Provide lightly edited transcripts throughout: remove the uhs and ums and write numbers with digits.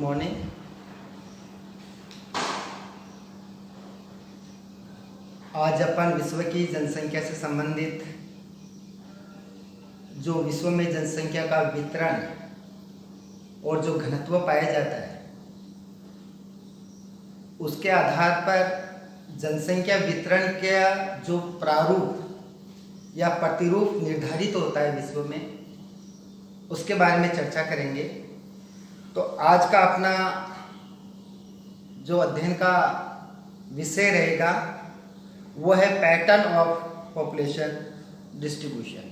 Morning. आज अपन विश्व की जनसंख्या से संबंधित जो विश्व में जनसंख्या का वितरण और जो घनत्व पाया जाता है उसके आधार पर जनसंख्या वितरण का जो प्रारूप या प्रतिरूप निर्धारित होता है विश्व में, उसके बारे में चर्चा करेंगे। तो आज का अपना जो अध्ययन का विषय रहेगा वो है pattern of population distribution.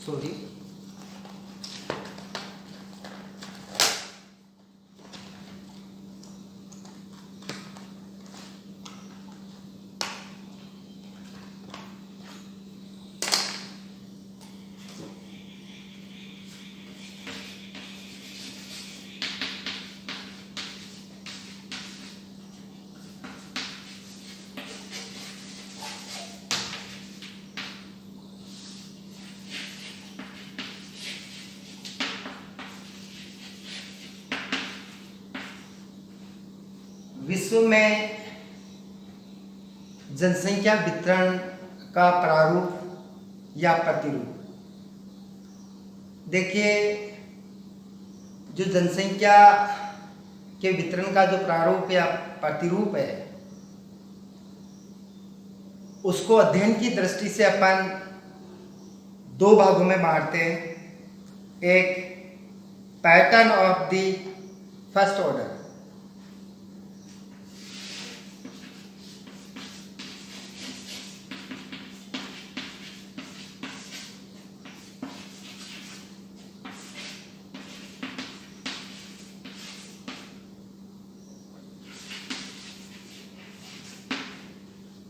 Sorry, विश्व में जनसंख्या वितरण का प्रारूप या प्रतिरूप। देखिए, जो जनसंख्या के वितरण का जो प्रारूप या प्रतिरूप है उसको अध्ययन की दृष्टि से अपन दो भागों में बांटते हैं। एक pattern of the first order,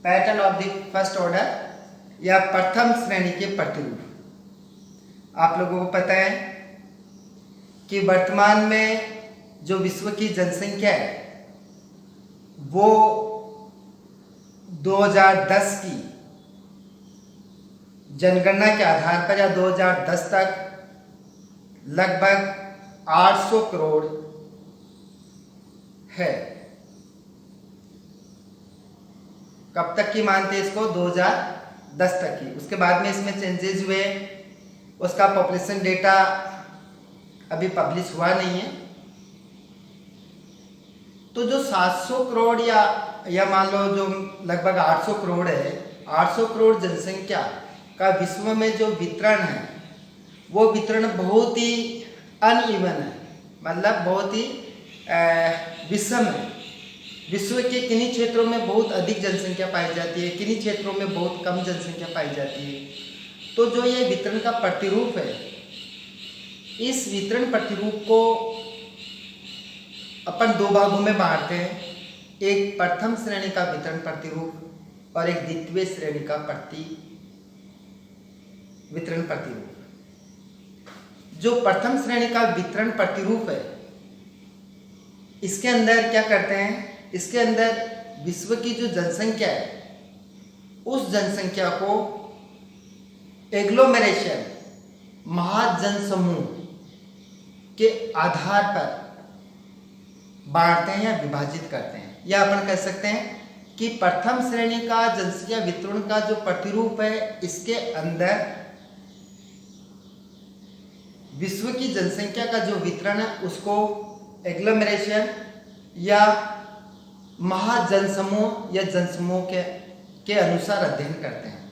pattern of the first order या प्रथम श्रेणी के प्रतिरूप। आप लोगों को पता है कि वर्तमान में जो विश्व की जनसंख्या है वो 2010 की जनगणना के आधार पर या 2010 तक लगभग 800 करोड़ है। कब तक की मानते हैं इसको? 2010 तक की। उसके बाद में इसमें चेंजेस हुए, उसका पॉपुलेशन डेटा अभी पब्लिश हुआ नहीं है। तो जो 700 करोड़ या मान लो जो लगभग 800 करोड़ है, 800 करोड़ जनसंख्या का विश्व में जो वितरण है वो वितरण बहुत ही अनइवन है, मतलब बहुत ही विषम है। विश्व के किन्हीं क्षेत्रों में बहुत अधिक जनसंख्या पाई जाती है, किन्हीं क्षेत्रों में बहुत कम जनसंख्या पाई जाती है। तो जो ये वितरण का प्रतिरूप है, इस वितरण प्रतिरूप को अपन दो भागों में बांटते हैं। एक प्रथम श्रेणी का वितरण प्रतिरूप और एक द्वितीय श्रेणी का वितरण प्रतिरूप। जो प्रथम श्रेणी का वितरण प्रतिरूप है, इसके अंदर क्या करते हैं? इसके अंदर विश्व की जो जनसंख्या है उस जनसंख्या को एग्लोमेरेशन, महाजनसमूह के आधार पर बांटते हैं या विभाजित करते हैं। या अपन कह सकते हैं कि प्रथम श्रेणी का जनसंख्या वितरण का जो प्रतिरूप है, इसके अंदर विश्व की जनसंख्या का जो वितरण है उसको एग्लोमेरेशन या महाजनसमूह या जनसमूह के अनुसार अध्ययन करते हैं।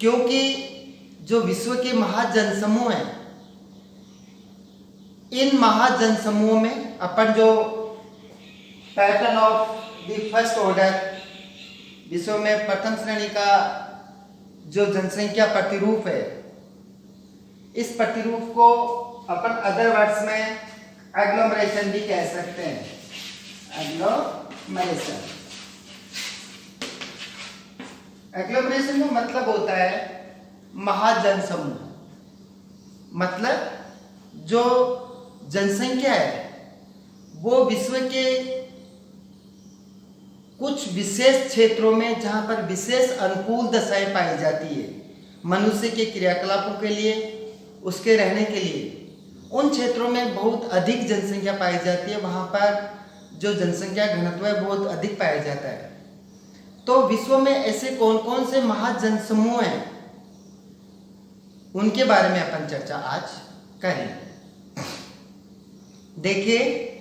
क्योंकि जो विश्व के महाजनसमूह हैं, इन महाजनसमूह में अपन जो pattern of the first order, विश्व में प्रथम श्रेणी का जो जनसंख्या प्रतिरूप है, इस प्रतिरूप को अपन अदर वर्ड्स में एग्लोमरेशन भी कह सकते हैं। एग्लोमरेशन, एग्लोमरेशन का मतलब होता है महाजनसमूह। मतलब जो जनसंख्या है वो विश्व के कुछ विशेष क्षेत्रों में जहाँ पर विशेष अनुकूल दशाएं पाई जाती है मनुष्य के क्रियाकलापों के लिए, उसके रहने के लिए, उन क्षेत्रों में बहुत अधिक जनसंख्या पाई जाती है, वहाँ पर जो जनसंख्या घनत्व है बहुत अधिक पाया जाता है। तो विश्व में ऐसे कौन कौन से महाजनसमूह हैं, उनके बारे में अपन चर्चा आज करें। देखिए,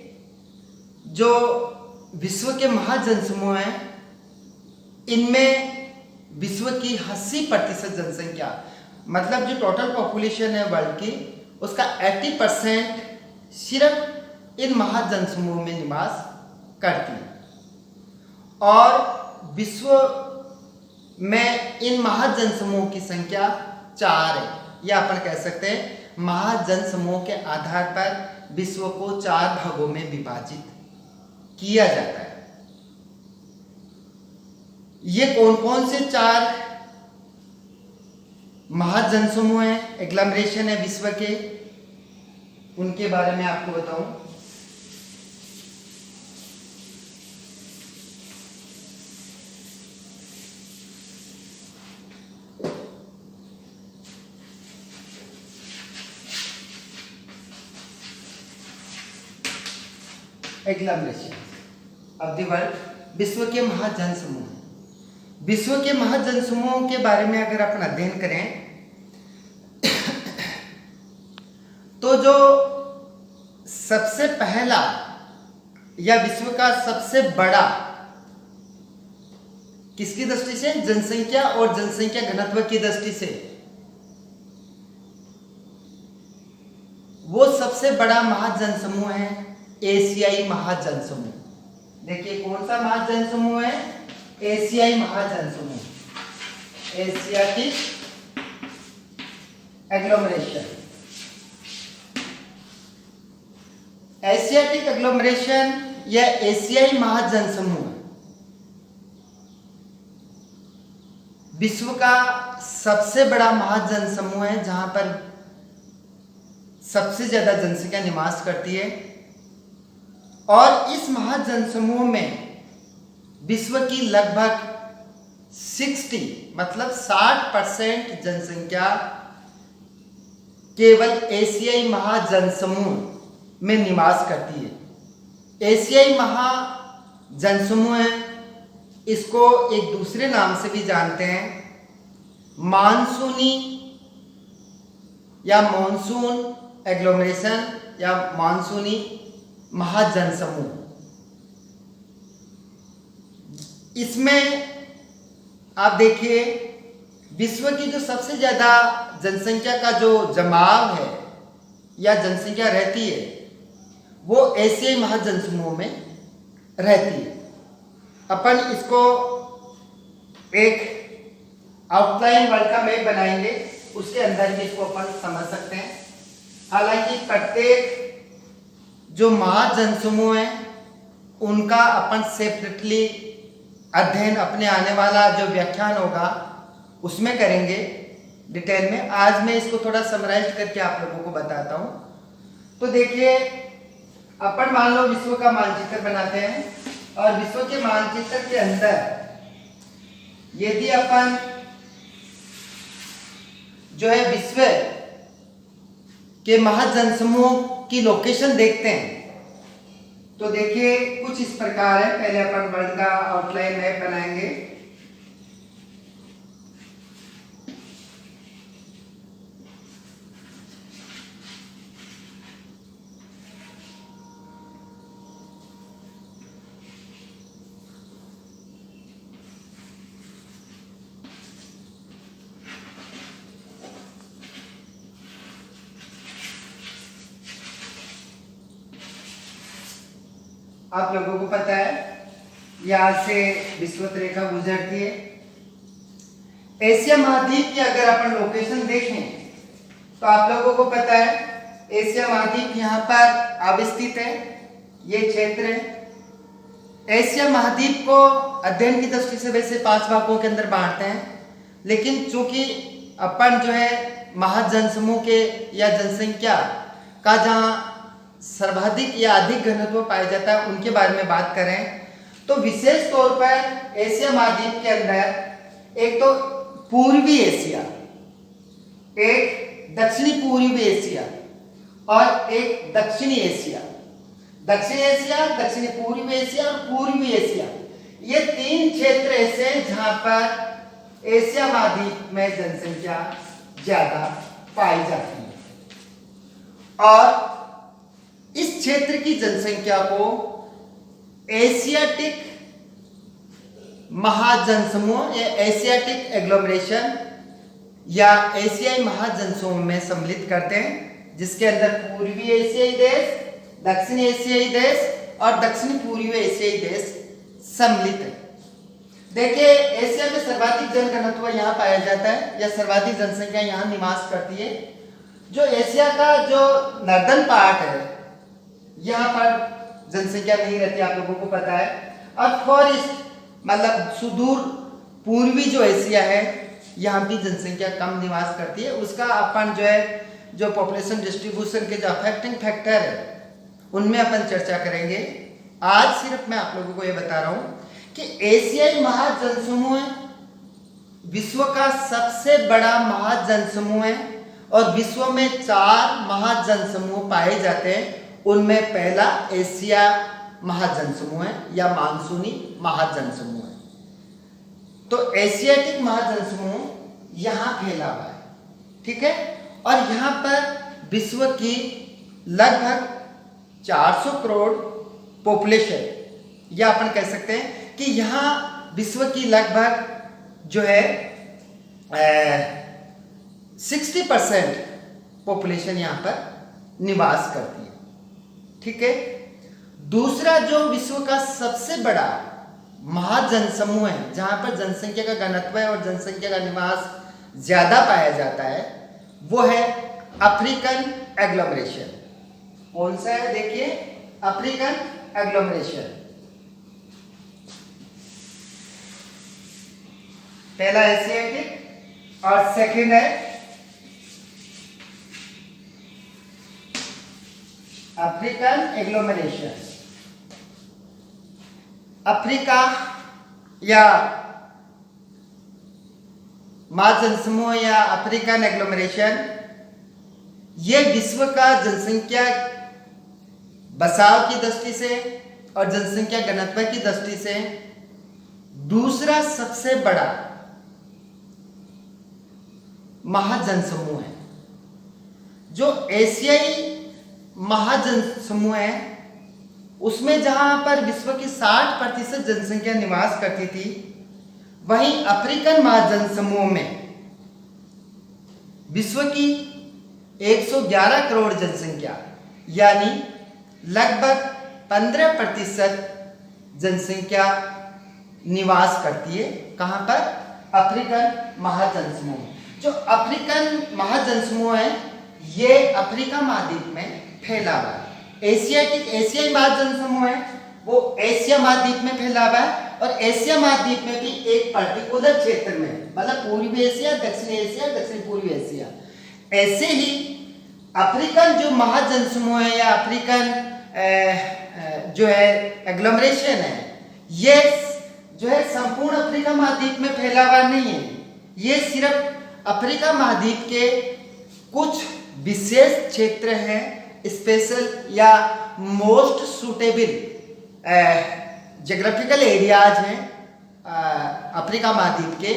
जो विश्व के महाजनसमूह हैं, इनमें विश्व की 80% जनसंख्या, मतलब जो टोटल पॉपुलेशन है वर्ल्ड की, उसका 80% सिर्फ इन महाजनसमूह में निवास करती है। और विश्व में इन महाजनसमूह की संख्या 4 है, या अपन कह सकते हैं महाजनसमूह के आधार पर विश्व को 4 भागों में विभाजित किया जाता है। ये कौन कौन से 4 महाजनसमूह हैं, एग्लोमरेशन है विश्व के, उनके बारे में आपको बताऊं। एग्लोमरेशन ऑफ द वर्ल्ड, विश्व के महाजनसमूह। विश्व के महाजनसमूहों के बारे में अगर अपन अध्ययन करें तो जो सबसे पहला या विश्व का सबसे बड़ा, किसकी दृष्टि से, जनसंख्या और जनसंख्या घनत्व की दृष्टि से, वो सबसे बड़ा महाजनसमूह है एशियाई महाजनसमूह। देखिए कौन सा महाजनसमूह है, एशियाई महाजनसमूह, एशियाटिक एग्लोमरेशन। एशियाटिक एग्लोमरेशन या एशियाई महाजनसमूह विश्व का सबसे बड़ा महाजनसमूह है, जहां पर सबसे ज्यादा जनसंख्या निवास करती है। और इस महाजनसमूह में विश्व की लगभग 60% जनसंख्या केवल एशियाई महाजनसमूह में निवास करती है। एशियाई महाजनसमूह है, इसको एक दूसरे नाम से भी जानते हैं, मानसूनी या मॉनसून एग्लोमरेशन या मानसूनी महाजनसमूह। इसमें आप देखिए, विश्व की जो सबसे ज्यादा जनसंख्या का जो जमाव है या जनसंख्या रहती है, वो एशियाई महाजनसमूह में रहती है। अपन इसको एक आउटलाइन वर्ल्ड का मैप बनाएंगे, उसके अंदर भी इसको अपन समझ सकते हैं। हालांकि प्रत्येक जो महाजनसमूह है उनका अपन सेपरेटली अध्ययन अपने आने वाला जो व्याख्यान होगा उसमें करेंगे डिटेल में। आज मैं इसको थोड़ा समराइज करके आप लोगों को बताता हूं। तो देखिए, अपन मान लो विश्व का मानचित्र बनाते हैं, और विश्व के मानचित्र के अंदर यदि अपन जो है विश्व के महाजनसमूह की लोकेशन देखते हैं, तो देखिए कुछ इस प्रकार है। पहले अपन वर्ल्ड का आउटलाइन मैप बनाएंगे। आप लोगों को पता है यहां से विषुवत रेखा गुजरती है। एशिया महाद्वीप की अगर अपन लोकेशन देखें तो आप लोगों को पता है एशिया महाद्वीप यहाँ पर अवस्थित है, ये क्षेत्र है। एशिया महाद्वीप को अध्ययन की दृष्टि से वैसे 5 भागों के अंदर बांटते हैं, लेकिन चूंकि अपन जो है महाजनसमूह के या जनसंख्या का जहाँ सर्वाधिक या अधिक घनत्व पाया जाता है उनके बारे में बात करें, तो विशेष तौर पर एशिया महाद्वीप के अंदर एक तो पूर्वी एशिया, एक दक्षिणी पूर्वी एशिया और एक दक्षिणी एशिया, दक्षिण एशिया, दक्षिणी पूर्वी एशिया और पूर्वी एशिया, ये 3 क्षेत्र ऐसे हैं जहां पर एशिया महाद्वीप में जनसंख्या ज्यादा पाई जाती है। और इस क्षेत्र की जनसंख्या को एशियाटिक महाजनसमूह या एशियाटिक एग्लोमरेशन या एशियाई महाजनसमूह में सम्मिलित करते हैं, जिसके अंदर पूर्वी एशियाई देश, दक्षिण एशियाई देश और दक्षिण पूर्वी एशियाई देश सम्मिलित है। देखिए, एशिया में सर्वाधिक जनघनत्व यहाँ पाया जाता है या सर्वाधिक जनसंख्या यहाँ निवास करती है। जो एशिया का जो नॉर्दर्न पार्ट है, यहाँ पर जनसंख्या नहीं रहती, आप लोगों को पता है। और फॉरेस्ट मतलब सुदूर पूर्वी जो एशिया है, यहाँ भी जनसंख्या कम निवास करती है। उसका अपन जो है जो पॉपुलेशन डिस्ट्रीब्यूशन के जो अफेक्टिंग फैक्टर है उनमें अपन चर्चा करेंगे। आज सिर्फ मैं आप लोगों को ये बता रहा हूँ कि एशियाई महाजनसमूह विश्व का सबसे बड़ा महाजनसमूह है और विश्व में 4 महाजनसमूह पाए जाते हैं। उनमें पहला एशिया महाजनसमूह है या मानसूनी महाजनसमूह है। तो एशियाटिक महाजनसमूह यहाँ फैला हुआ है, ठीक है। और यहाँ पर विश्व की लगभग 400 करोड़ पॉपुलेशन, या अपन कह सकते हैं कि यहाँ विश्व की लगभग जो है 60% पॉपुलेशन यहाँ पर निवास करती है, ठीक है। दूसरा जो विश्व का सबसे बड़ा महाजनसमूह है जहाँ पर जनसंख्या का घनत्व है और जनसंख्या का निवास ज्यादा पाया जाता है, वो है अफ्रीकन एग्लोमरेशन। कौन सा है? देखिए, अफ्रीकन एग्लोमरेशन। पहला एशियाटिक और सेकंड है अफ्रीकन एग्लोमरेशन। अफ्रीका या महाजनसमूह या अफ्रीकन एग्लोमरेशन, ये विश्व का जनसंख्या बसाव की दृष्टि से और जनसंख्या घनत्व की दृष्टि से दूसरा सबसे बड़ा महाजनसमूह है। जो एशियाई महाजनसमूह है उसमें जहां पर विश्व की 60% जनसंख्या निवास करती थी, वहीं अफ्रीकन महाजनसमूह में विश्व की 111 करोड़ जनसंख्या यानी लगभग 15% जनसंख्या निवास करती है। कहां पर? अफ्रीकन महाजनसमूह। जो अफ्रीकन महाजनसमूह है ये अफ्रीका महाद्वीप में फैला हुआ है। एशियाई महाजनसमूह है वो एशिया महाद्वीप में फैला हुआ है और एशिया महाद्वीप में भी एक पर्टिकुलर क्षेत्र में, मतलब पूर्वी एशिया, दक्षिण एशिया, दक्षिण पूर्वी एशिया। ऐसे ही अफ्रीकन जो महाजनसमूह है या अफ्रीकन जो है एग्लोमरेशन है, ये जो है संपूर्ण अफ्रीका महाद्वीप में फैला हुआ नहीं है। ये सिर्फ अफ्रीका महाद्वीप के कुछ विशेष क्षेत्र हैं, स्पेशल या मोस्ट सुटेबल ज्योग्राफिकल एरियाज हैं अफ्रीका महाद्वीप के,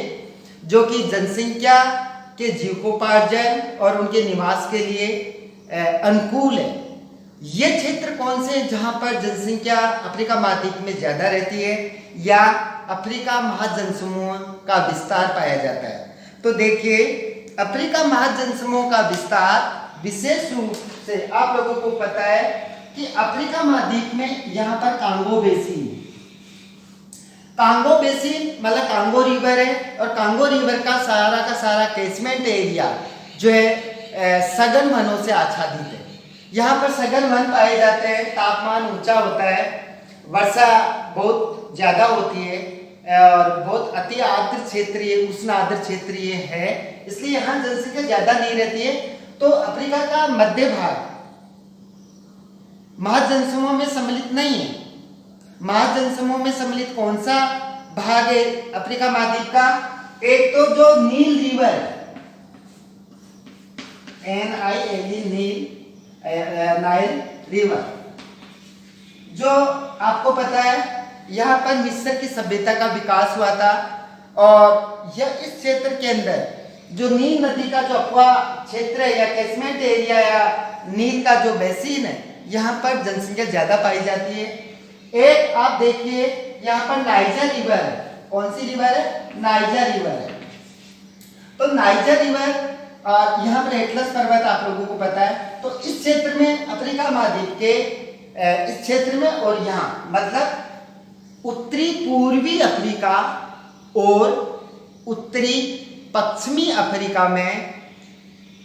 जो कि जनसंख्या के जीविकोपार्जन और उनके निवास के लिए अनुकूल है। ये क्षेत्र कौन से हैं जहां पर जनसंख्या अफ्रीका महाद्वीप में ज्यादा रहती है या अफ्रीका महाजनसमूह का विस्तार पाया जाता है? तो देखिए, अफ्रीका महाजनसमूह का विस्तार विशेष रूप से आप लोगों को पता है कि अफ्रीका महाद्वीप में यहाँ पर कांगो बेसिन, कांगो बेसिन मतलब कांगो रिवर है और कांगो रिवर का सारा कैचमेंट एरिया जो है सघन वनों से आच्छादित है। यहाँ पर सघन वन पाए जाते हैं, तापमान ऊंचा होता है, वर्षा बहुत ज्यादा होती है और बहुत अति आर्द्र क्षेत्रीय, उष्ण आर्द्र क्षेत्रीय है, इसलिए यहाँ जनसंख्या ज्यादा नहीं रहती है। तो अफ्रीका का मध्य भाग महाजनसमूह में सम्मिलित नहीं है। महाजन समूह में सम्मिलित कौन सा भाग है अफ्रीका महाद्वीप का? एक तो जो नील रिवर, NILE, नाइल रिवर, जो आपको पता है यहाँ पर मिस्र की सभ्यता का विकास हुआ था। और यह इस क्षेत्र के अंदर जो नील नदी का जो अक्वा क्षेत्र है या कैचमेंट एरिया या नील का जो बेसिन है, यहाँ पर जनसंख्या ज्यादा पाई जाती है। एक आप देखिए यहाँ पर नाइजर रिवर है। कौन सी रिवर है? नाइजर रिवर है। तो नाइजर रिवर यहाँ पर एटलस पर्वत आप लोगों को पता है। तो इस क्षेत्र में अफ्रीका महाद्वीप के इस क्षेत्र में और यहाँ मतलब उत्तरी पूर्वी अफ्रीका और उत्तरी पश्चिमी अफ्रीका में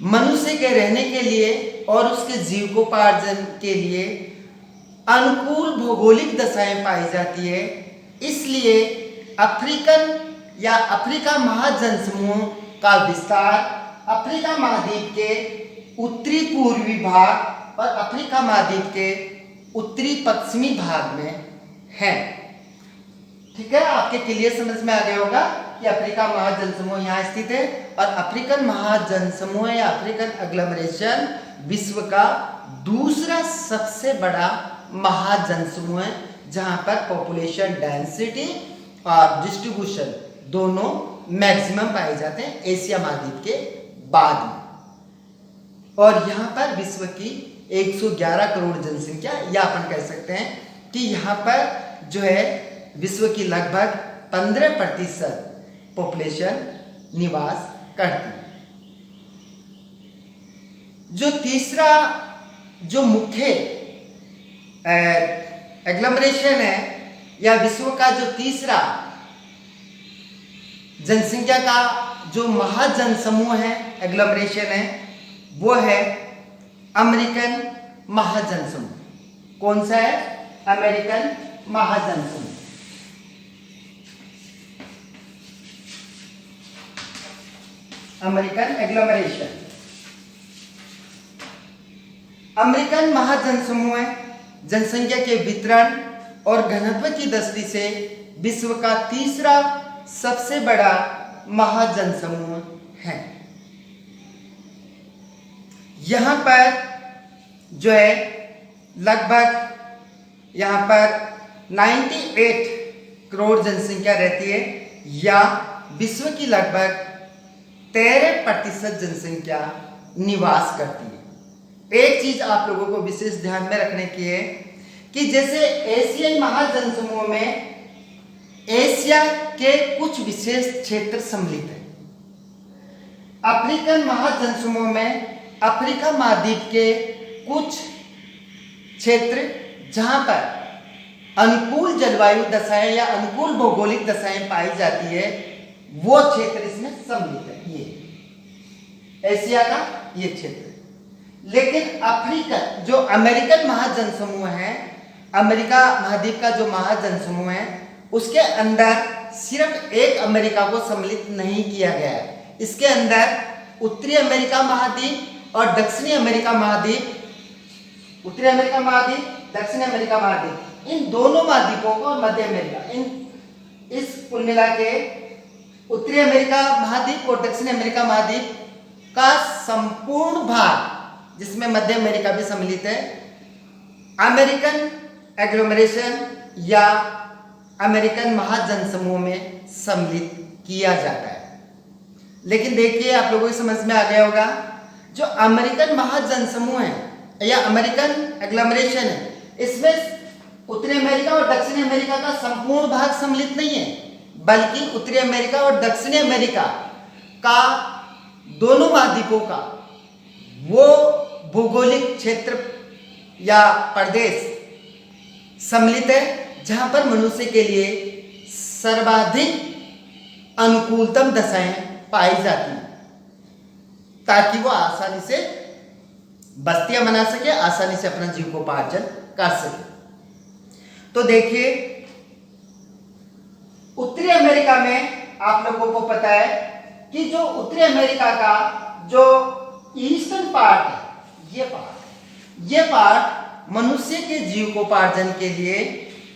मनुष्य के रहने के लिए और उसके जीविकोपार्जन के लिए अनुकूल भौगोलिक दशाएं पाई जाती है। इसलिए अफ्रीकन या अफ्रीका महाजन समूह का विस्तार अफ्रीका महाद्वीप के उत्तरी पूर्वी भाग और अफ्रीका महाद्वीप के उत्तरी पश्चिमी भाग में है। ठीक है, आपके क्लियर समझ में आ गया होगा कि अफ्रीका महाजन समूह यहाँ स्थित है और अफ्रीकन महाजन समूह या अफ्रीकन एग्लोमरेशन विश्व का दूसरा सबसे बड़ा महाजन समूह है, जहां पर पॉपुलेशन डेंसिटी और डिस्ट्रीब्यूशन दोनों मैक्सिमम पाए जाते हैं एशिया महाद्वीप के बाद में। और यहाँ पर विश्व की 111 करोड़ जनसंख्या, या अपन कह सकते हैं कि यहाँ पर जो है विश्व की लगभग 15% पॉपुलेशन निवास करती है। जो तीसरा जो मुख्य एग्लोमरेशन है या विश्व का जो तीसरा जनसंख्या का जो महाजन समूह है, एग्लोमरेशन है, वो है अमेरिकन महाजन समूह। कौन सा है? अमेरिकन महाजन समूह। अमेरिकन एग्लोमरेशन अमेरिकन महाजन समूह जनसंख्या के वितरण और घनत्व की दृष्टि से विश्व का तीसरा सबसे बड़ा महाजन समूह है। यहां पर जो है लगभग यहां पर 98 करोड़ जनसंख्या रहती है, या विश्व की लगभग 13% जनसंख्या निवास करती है। एक चीज आप लोगों को विशेष ध्यान में रखने की है कि जैसे एशियाई महाजन समूह में एशिया के कुछ विशेष क्षेत्र सम्मिलित है, अफ्रीकन महाजन समूह में अफ्रीका महाद्वीप के कुछ क्षेत्र जहां पर अनुकूल जलवायु दशाएं या अनुकूल भौगोलिक दशाएं पाई जाती है, वो क्षेत्र इसमें सम्मिलित है। ये एशिया का ये क्षेत्र। लेकिन अफ्रीका जो अमेरिकन महाजन समूह है, अमेरिका महाद्वीप का जो महाजन समूह है, उसके अंदर सिर्फ एक अमेरिका को सम्मिलित नहीं किया गया है। इसके अंदर उत्तरी अमेरिका महाद्वीप और दक्षिणी अमेरिका महाद्वीप, उत्तरी अमेरिका महाद्वीप, दक्षिणी अमेरिका महाद्वीप, इन दोनों महाद्वीपों को, मध्य अमेरिका, इन इस कुल मिला के उत्तरी अमेरिका महाद्वीप और दक्षिणी अमेरिका महाद्वीप का संपूर्ण भाग, जिसमें मध्य अमेरिका भी सम्मिलित है, अमेरिकन एग्लोमरेशन या अमेरिकन महाजन समूह में सम्मिलित किया जाता है। लेकिन देखिए, आप लोगों को समझ में आ गया होगा, जो अमेरिकन महाजन समूह है या अमेरिकन एग्लोमरेशन है, इसमें उत्तरी अमेरिका और दक्षिणी अमेरिका का संपूर्ण भाग सम्मिलित नहीं है, बल्कि उत्तरी अमेरिका और दक्षिणी अमेरिका का दोनों महाद्वीपों का वो भौगोलिक क्षेत्र या प्रदेश सम्मिलित है जहां पर मनुष्य के लिए सर्वाधिक अनुकूलतम दशाएं पाई जाती हैं, ताकि वो आसानी से बस्तियां बना सके, आसानी से अपना जीविकोपार्जन कर सके। तो देखिए, उत्तरी अमेरिका में आप लोगों को पता है कि जो उत्तरी अमेरिका का जो ईस्टर्न पार्ट है, ये पार्ट मनुष्य के जीविकोपार्जन के लिए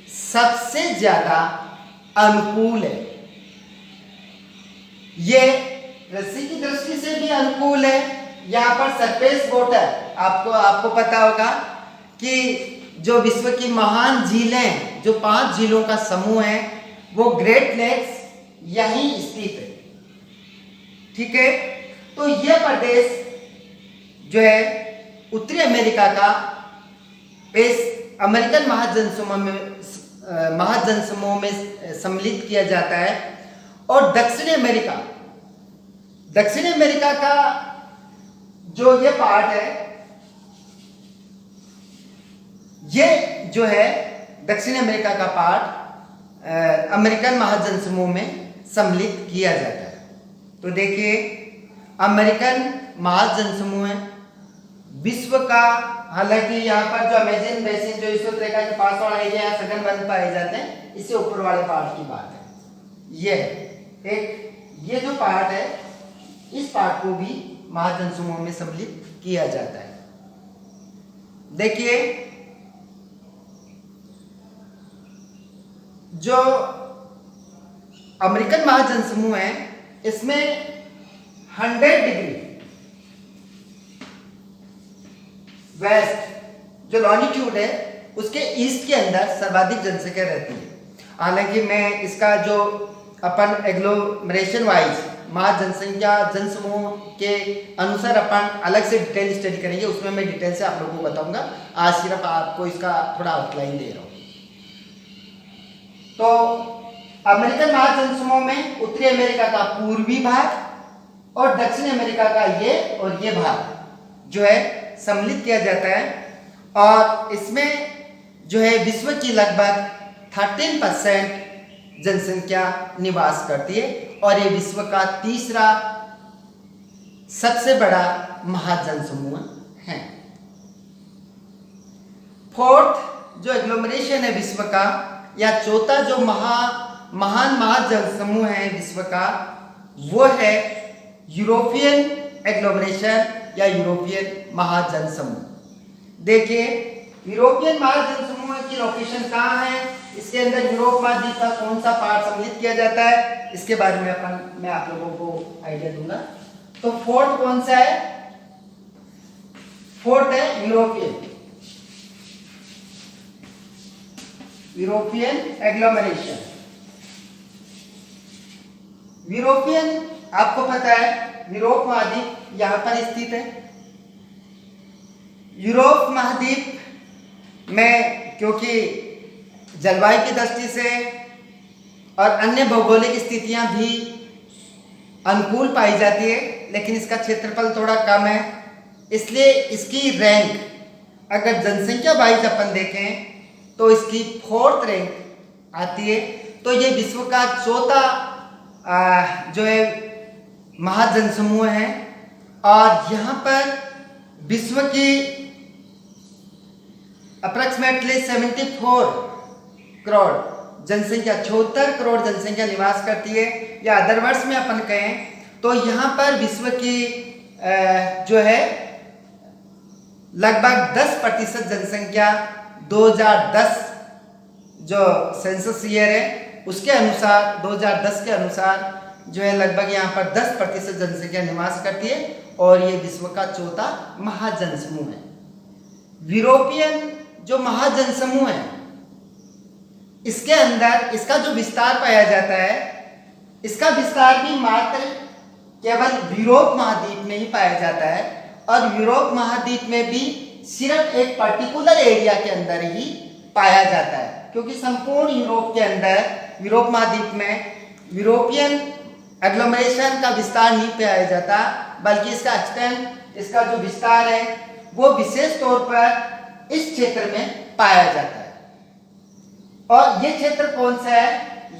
सबसे ज्यादा अनुकूल है। ये कृषि की दृष्टि से भी अनुकूल है। यहाँ पर सरफेस वाटर आपको पता होगा कि जो विश्व की महान झीलें, जो 5 झीलों का समूह है, वो ग्रेट लेक्स यहीं स्थित है। ठीक है, तो यह प्रदेश जो है उत्तरी अमेरिका का इस अमेरिकन महाजनसमूह में सम्मिलित किया जाता है। और दक्षिणी अमेरिका का जो ये पार्ट है, ये जो है दक्षिणी अमेरिका का पार्ट अमेरिकन महाजनसमूह में सम्मिलित किया जाता है। तो देखिए, अमेरिकन महाजनसमूह है विश्व का, हालांकि यहाँ पर जो अमेजन बेसिन जो विश्व रेखा के पास वाला एरिया है, सघन वन पाए जाते हैं, इससे ऊपर वाले पार्ट की बात है। ये जो पार्ट है, इस पार्ट को भी महाजनसमूह में सम्मिलित किया जाता है। देखिए, जो अमेरिकन महाजनसमूह है, इसमें 100 डिग्री वेस्ट जो लॉन्जिट्यूड है, उसके ईस्ट के अंदर सर्वाधिक जनसंख्या रहती है। हालांकि मैं इसका जो अपन एग्लोमरेशन वाइज महाजनसंख्या जनसमूह के अनुसार अपन अलग से डिटेल स्टडी करेंगे, उसमें मैं डिटेल से आप लोगों को बताऊंगा। आज सिर्फ आपको इसका थोड़ा आउटलाइन दे रहा हूं। तो अमेरिकन महाजनसमूह में उत्तरी अमेरिका का पूर्वी भाग और दक्षिणी अमेरिका का ये और ये भाग जो है सम्मिलित किया जाता है। और इसमें जो है विश्व की लगभग 13% जनसंख्या निवास करती है और ये विश्व का तीसरा सबसे बड़ा महाजनसमूह है। फोर्थ जो एग्लोमरेशन है विश्व का, या चौथा जो महान महाजनसमूह है विश्व का, वो है यूरोपियन एग्लोमरेशन या यूरोपियन महाजनसमूह। देखिए, यूरोपियन महाजनसमूह की लोकेशन कहाँ है, इसके अंदर यूरोप महाद्वीप का कौन सा पार्ट सम्मिलित किया जाता है, इसके बारे में मैं आप लोगों को आइडिया दूंगा। तो फोर्थ कौन सा है? फोर्थ है यूरोपियन एग्लोमरेशन। यूरोपियन, आपको पता है यूरोप महाद्वीप यहां पर स्थित है। यूरोप महाद्वीप में क्योंकि जलवायु की दृष्टि से और अन्य भौगोलिक स्थितियां भी अनुकूल पाई जाती है, लेकिन इसका क्षेत्रफल थोड़ा कम है, इसलिए इसकी रैंक अगर जनसंख्या वाइज अपन देखें तो इसकी 4th रैंक आती है। तो ये विश्व का चौथा जो है महाजनसमूह है और यहाँ पर विश्व की अप्रॉक्सीमेटली 74 करोड़ जनसंख्या, 76 करोड़ जनसंख्या निवास करती है। या अदर वर्ड्स में अपन कहें तो यहाँ पर विश्व की जो है लगभग 10% जनसंख्या 2010 जो सेंसस ईयर है उसके अनुसार, 2010 के अनुसार जो है लगभग यहाँ पर 10% जनसंख्या निवास करती है और ये विश्व का चौथा महाजनसमूह है। यूरोपियन जो महाजनसमूह है, इसके अंदर इसका जो विस्तार पाया जाता है, इसका विस्तार भी मात्र केवल यूरोप महाद्वीप में ही पाया जाता है और यूरोप महाद्वीप में भी सिर्फ एक पर्टिकुलर एरिया के अंदर ही पाया जाता है, क्योंकि संपूर्ण यूरोप के अंदर, यूरोप महाद्वीप में यूरोपियन एग्लोमरेशन का विस्तार नहीं पाया जाता, बल्कि इसका एक्सटेंट, इसका जो विस्तार है वो विशेष तौर पर इस क्षेत्र में पाया जाता है। और ये क्षेत्र कौन सा है?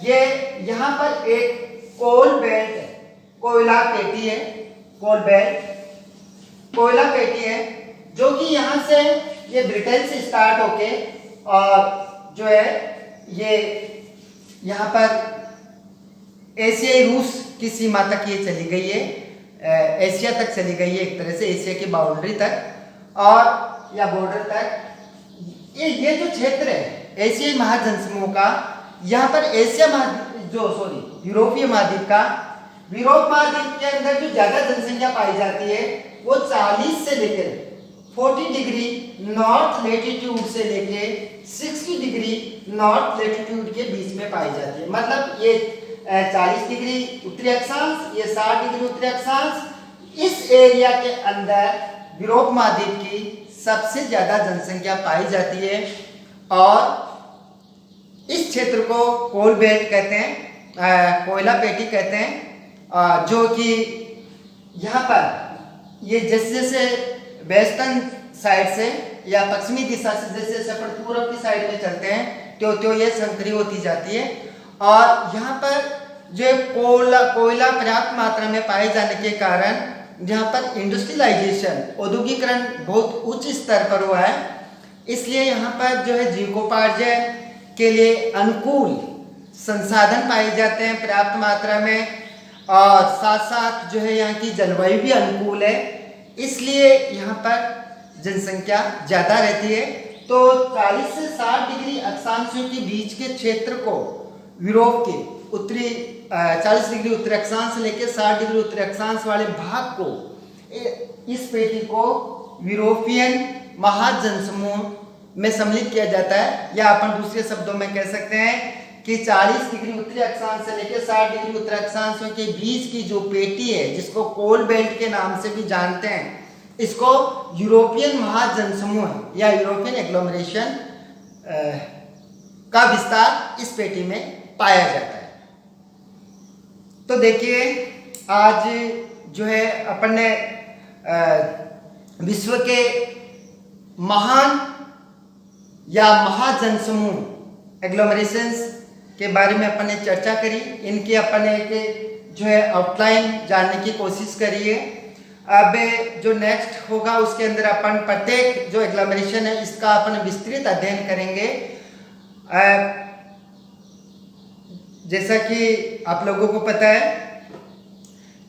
ये यहाँ पर एक कोल बेल्ट है, कोयला पेटी है, कोल बेल्ट कोयला पेटी है, जो कि यहाँ से ये ब्रिटेन से स्टार्ट होके और जो है ये यहाँ पर एशियाई रूस की सीमा तक ये चली गई है, एशिया तक चली गई है, एक तरह से एशिया की बाउंड्री तक और या बॉर्डर तक। ये जो क्षेत्र है एशियाई महाजनसमूह का, यहाँ पर यूरोपीय महाद्वीप का, यूरोप महाद्वीप के अंदर जो ज्यादा जनसंख्या पाई जाती है वो 40 से लेकर 40 डिग्री नॉर्थ लेटीट्यूड से लेके 60 डिग्री नॉर्थ लेटीट्यूड के बीच में पाई जाती है। मतलब ये 40 डिग्री उत्तरी अक्षांश, ये 60 डिग्री उत्तरी अक्षांश, इस एरिया के अंदर यूरोप महाद्वीप की सबसे ज्यादा जनसंख्या पाई जाती है। और इस क्षेत्र को कोल बेल्ट कहते हैं, कोयला पेटी कहते हैं, जो कि यहाँ पर ये जैसे जैसे वेस्टर्न साइड से या पश्चिमी दिशा से जैसे जैसे अपन पूर्व की साइड में चलते हैं त्यों ये संकरी होती जाती है। और यहाँ पर जो कोयला पर्याप्त मात्रा में पाए जाने के कारण यहाँ पर इंडस्ट्रियलाइजेशन, औद्योगिकरण बहुत उच्च स्तर पर हुआ है। इसलिए यहाँ पर जो है जीविकोपार्जन के लिए अनुकूल संसाधन पाए जाते हैं पर्याप्त मात्रा में, और साथ साथ जो है यहाँ की जलवायु भी अनुकूल है, इसलिए यहाँ पर जनसंख्या ज़्यादा रहती है। तो 40 से 60 डिग्री अक्षांशों के बीच के क्षेत्र को यूरोप के उत्तरी 40 डिग्री उत्तरी अक्षांश से लेकर 60 डिग्री उत्तरी अक्षांश वाले भाग को, इस पेटी को यूरोपियन महाजनसमूह में सम्मिलित किया जाता है। या अपन दूसरे शब्दों में कह सकते हैं कि 40 डिग्री उत्तरी अक्षांश से लेकर 60 डिग्री उत्तरी अक्षांशों के बीच की जो पेटी है, जिसको कोल बेल्ट के नाम से भी जानते हैं, इसको यूरोपियन महाजनसमूह या यूरोपियन एग्लोमरेशन का विस्तार इस पेटी में पाया जाता है। तो देखिए, आज जो है अपन ने विश्व के महान या महाजनसमूह एग्लोमरेशंस के बारे में अपन ने चर्चा करी। इनकी अपन एक जो है आउटलाइन जानने की कोशिश करिए। अब जो नेक्स्ट होगा उसके अंदर अपन प्रत्येक जो एग्लोमरेशन है इसका अपन विस्तृत अध्ययन करेंगे। जैसा कि आप लोगों को पता है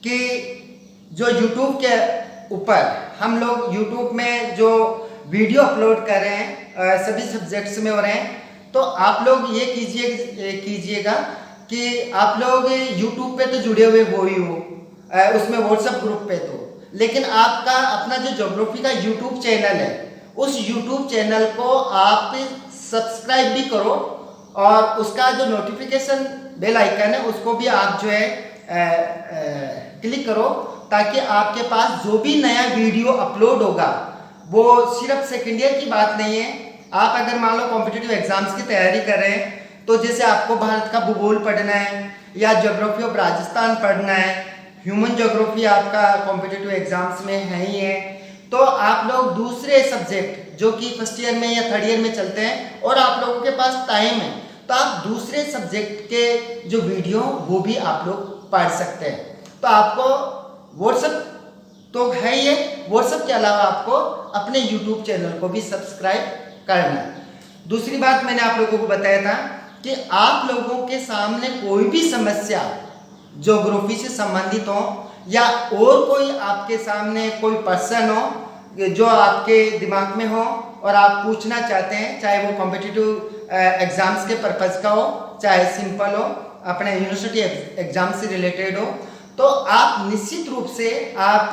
कि जो YouTube के ऊपर हम लोग YouTube में जो वीडियो अपलोड कर रहे हैं सभी सब्जेक्ट्स में हो रहे हैं, तो आप लोग ये कीजिएगा कि आप लोग YouTube पे तो जुड़े हुए हो ही हो, उसमें व्हाट्सएप ग्रुप पे तो, लेकिन आपका अपना जो ज्योग्राफी का YouTube चैनल है उस YouTube चैनल को आप सब्सक्राइब भी करो, और उसका जो नोटिफिकेशन बेल आइकन है उसको भी आप जो है क्लिक करो, ताकि आपके पास जो भी नया वीडियो अपलोड होगा वो सिर्फ सेकेंड ईयर की बात नहीं है। आप अगर मान लो कॉम्पिटिटिव एग्जाम्स की तैयारी कर रहे हैं, तो जैसे आपको भारत का भूगोल पढ़ना है या ज्योग्राफी ऑफ राजस्थान पढ़ना है, ह्यूमन ज्योग्राफी आपका कॉम्पिटिटिव एग्जाम्स में है ही है, तो आप लोग दूसरे सब्जेक्ट जो कि फर्स्ट ईयर में या थर्ड ईयर में चलते हैं और आप लोगों के पास टाइम है, तो आप दूसरे सब्जेक्ट के जो वीडियो वो भी आप लोग पढ़ सकते हैं। तो आपको व्हाट्सएप तो है ही है, व्हाट्सएप के अलावा आपको अपने YouTube चैनल को भी सब्सक्राइब करना है। दूसरी बात मैंने आप लोगों को बताया था कि आप लोगों के सामने कोई भी समस्या ज्योग्राफी से संबंधित हो या और कोई आपके सामने कोई पर्सन हो जो आपके दिमाग में हो और आप पूछना चाहते हैं, चाहे वो कॉम्पिटिटिव एग्जाम्स के पर्पज का हो, चाहे सिंपल हो, अपने यूनिवर्सिटी एग्जाम से रिलेटेड हो, तो आप निश्चित रूप से आप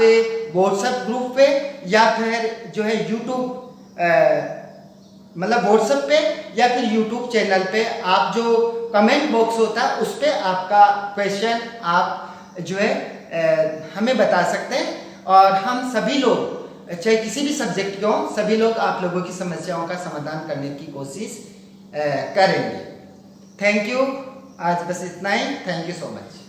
व्हाट्सएप ग्रुप पे या फिर जो है यूट्यूब मतलब व्हाट्सएप पे या फिर यूट्यूब चैनल पे आप जो कमेंट बॉक्स होता है उस पर आपका क्वेश्चन आप जो है हमें बता सकते हैं, और हम सभी लोग चाहे किसी भी सब्जेक्ट के हों, सभी लोग आप लोगों की समस्याओं का समाधान करने की कोशिश करेंगे। Thank you. आज बस इतना ही। Thank you so much.